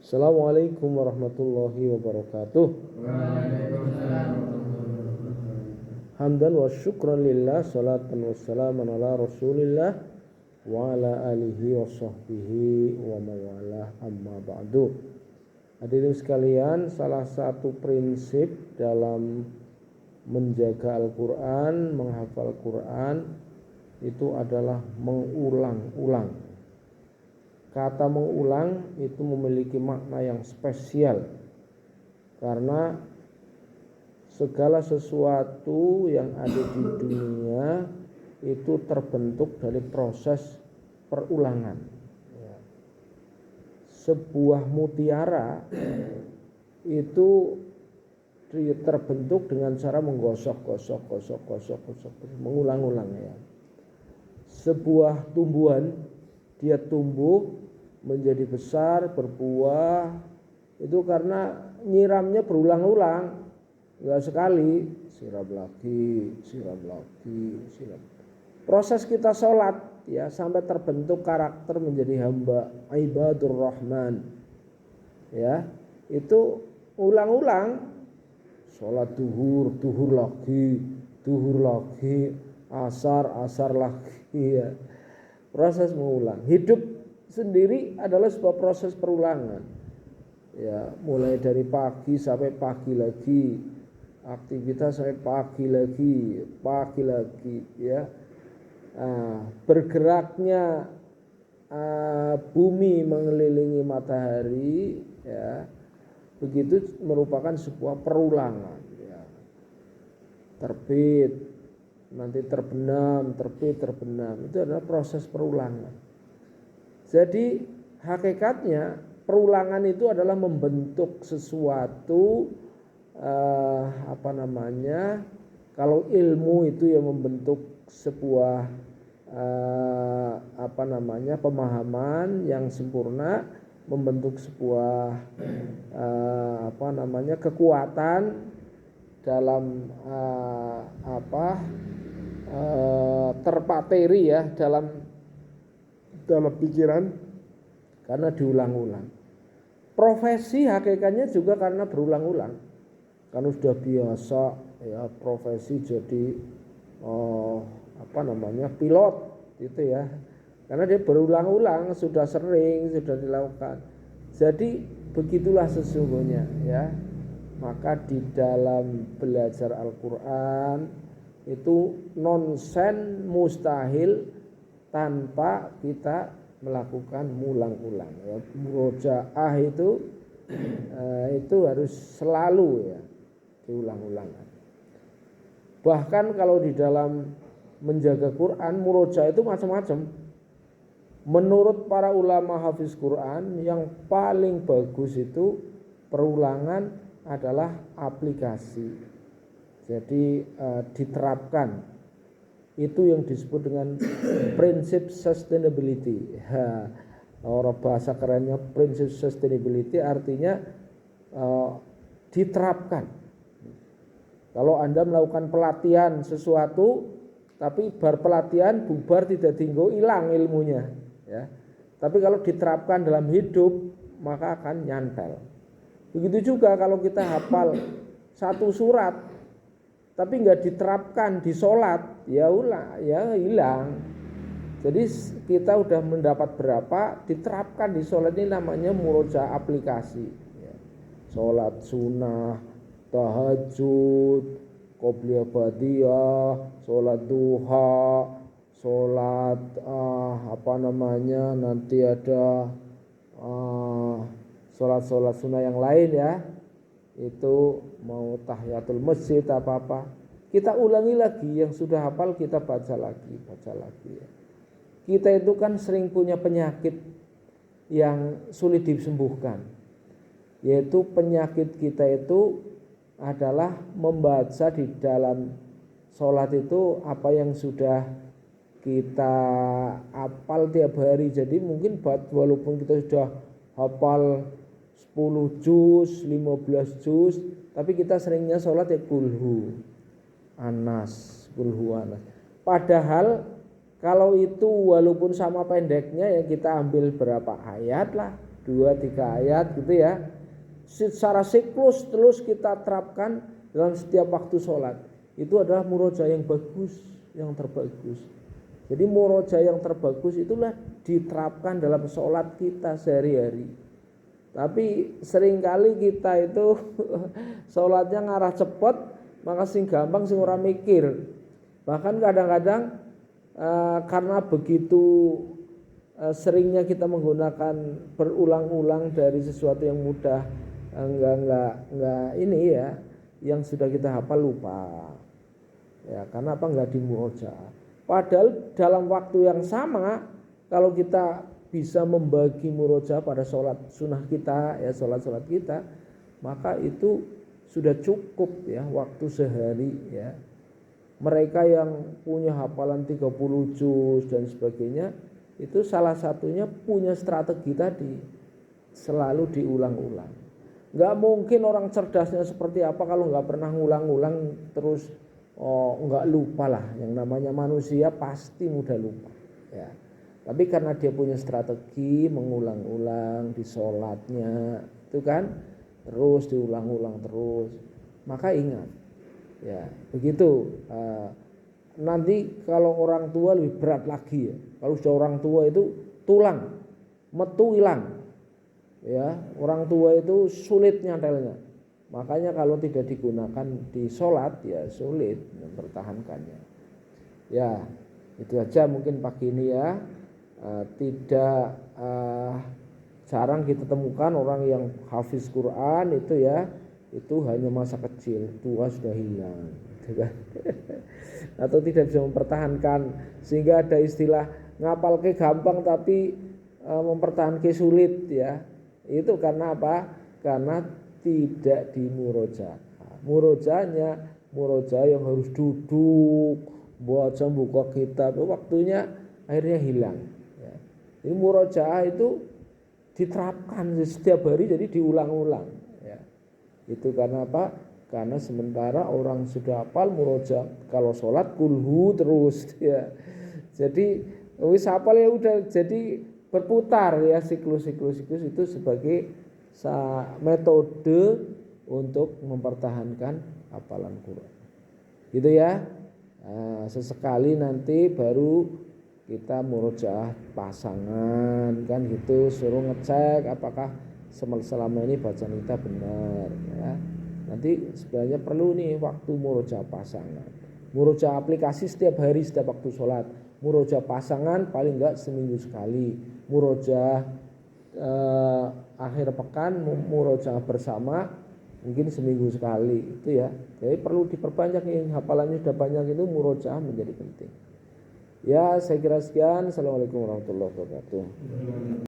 Assalamualaikum warahmatullahi wabarakatuh. Waalaikumsalam. Hamdan wa syukran lillah, salatan wa salaman ala rasulillah wa ala alihi wa sahbihi wa mawalah, amma ba'du. Hadirin sekalian, salah satu prinsip dalam menjaga Al-Quran, menghafal Quran itu adalah mengulang-ulang. Kata mengulang itu memiliki makna yang spesial karena segala sesuatu yang ada di dunia itu terbentuk dari proses perulangan. Sebuah mutiara itu terbentuk dengan cara menggosok, mengulang-ulang ya. Sebuah tumbuhan dia tumbuh menjadi besar, berbuah itu karena nyiramnya berulang-ulang, enggak sekali, siram lagi. Proses kita sholat ya sampai terbentuk karakter menjadi hamba ibadur rahman ya, itu ulang-ulang. Sholat duhur lagi, asar lagi ya. Proses mengulang. Hidup sendiri adalah sebuah proses perulangan. Ya, mulai dari pagi sampai pagi lagi, aktivitas sampai pagi lagi ya. Bergeraknya bumi mengelilingi matahari ya. Begitu merupakan sebuah perulangan ya. Terbit, nanti terbenam, terbit, terbenam, itu adalah proses perulangan. Jadi hakikatnya perulangan itu adalah membentuk sesuatu kalau ilmu itu yang membentuk sebuah pemahaman yang sempurna, membentuk sebuah kekuatan dalam terpateri ya dalam pikiran karena diulang-ulang. Profesi hakikatnya juga karena berulang-ulang. Karena sudah biasa ya profesi jadi pilot gitu ya. Karena dia berulang-ulang, sudah sering, sudah dilakukan. Jadi begitulah sesungguhnya ya. Maka di dalam belajar Al-Quran itu nonsen mustahil tanpa kita melakukan ulang-ulang ya. Murojaah itu harus selalu ya diulang-ulang. Bahkan kalau di dalam menjaga Quran, murojaah itu macam-macam. Menurut para ulama hafiz Quran, yang paling bagus itu perulangan adalah aplikasi. Jadi diterapkan. Itu yang disebut dengan prinsip sustainability. Orang bahasa kerennya prinsip sustainability artinya diterapkan. Kalau Anda melakukan pelatihan sesuatu, tapi pelatihan bubar tidak tinggal hilang ilmunya. Ya. Tapi kalau diterapkan dalam hidup maka akan nyantel. Begitu juga kalau kita hafal satu surat tapi nggak diterapkan di sholat ya hilang. Jadi kita udah mendapat berapa diterapkan di sholat, ini namanya murojaah aplikasi. Ya. Sholat sunnah, tahajud, qobliyah ba'diyah, sholat duha, sholat nanti ada sholat sunnah yang lain ya, itu mau tahiyatul masjid apa kita ulangi lagi, yang sudah hafal kita baca lagi ya. Kita itu kan sering punya penyakit yang sulit disembuhkan, yaitu penyakit kita itu adalah membaca di dalam sholat itu apa yang sudah kita hafal tiap hari. Jadi mungkin walaupun kita sudah hafal 10 juz, 15 juz, tapi kita seringnya sholat ya kulhu anas. Padahal kalau itu walaupun sama pendeknya ya kita ambil berapa ayat lah, 2-3 ayat gitu ya. Secara siklus terus kita terapkan dalam setiap waktu sholat. Itu adalah murojaah yang bagus, yang terbagus. Jadi murojaah yang terbagus itulah diterapkan dalam sholat kita sehari-hari. Tapi seringkali kita itu sholatnya ngarah cepet, maka sing gampang sing ora mikir. Bahkan kadang-kadang karena begitu seringnya kita menggunakan berulang-ulang dari sesuatu yang mudah, enggak ini ya, yang sudah kita hafal lupa. Ya, karena apa enggak dimurojaah. Padahal dalam waktu yang sama kalau kita bisa membagi murojaah pada sholat sunnah kita ya, sholat kita, maka itu sudah cukup ya waktu sehari ya. Mereka yang punya hafalan 30 juz dan sebagainya, itu salah satunya punya strategi tadi, selalu diulang-ulang. Nggak mungkin orang cerdasnya seperti apa kalau nggak pernah ngulang-ulang terus, nggak lupa lah. Yang namanya manusia pasti mudah lupa ya. Tapi karena dia punya strategi mengulang-ulang di sholatnya itu kan, terus diulang-ulang terus, maka ingat ya begitu. Nanti kalau orang tua lebih berat lagi ya. Kalau sudah orang tua itu tulang metu hilang ya, orang tua itu sulit nyantelnya. Makanya kalau tidak digunakan di sholat ya sulit mempertahankannya. Ya itu aja mungkin pagi ini ya. Tidak jarang kita temukan orang yang hafiz Quran itu ya, itu hanya masa kecil, tua sudah hilang gitu kan. Atau tidak bisa mempertahankan, sehingga ada istilah ngapalke gampang tapi mempertahankan sulit ya. Itu karena apa? Karena tidak dimurojaah. Murojaah yang harus duduk baca buka kitab, waktunya akhirnya hilang ya. Ini murojaah itu diterapkan setiap hari, jadi diulang-ulang ya. Itu karena apa? Karena sementara orang sudah hafal murojaah kalau sholat kulhu terus ya. Jadi wis hafal ya udah, jadi berputar ya, siklus itu sebagai metode untuk mempertahankan hafalan Quran. Gitu ya. Sesekali nanti baru kita murojaah pasangan kan gitu, suruh ngecek apakah selama ini bacaan kita benar ya. Nanti sebenarnya perlu nih waktu murojaah pasangan, murojaah aplikasi setiap hari setiap waktu sholat, murojaah pasangan paling enggak seminggu sekali, murojaah akhir pekan, murojaah bersama mungkin seminggu sekali itu ya. Jadi perlu diperbanyak nih, hafalannya sudah banyak itu murojaah menjadi penting. Ya saya kira sekian. Assalamualaikum warahmatullahi wabarakatuh.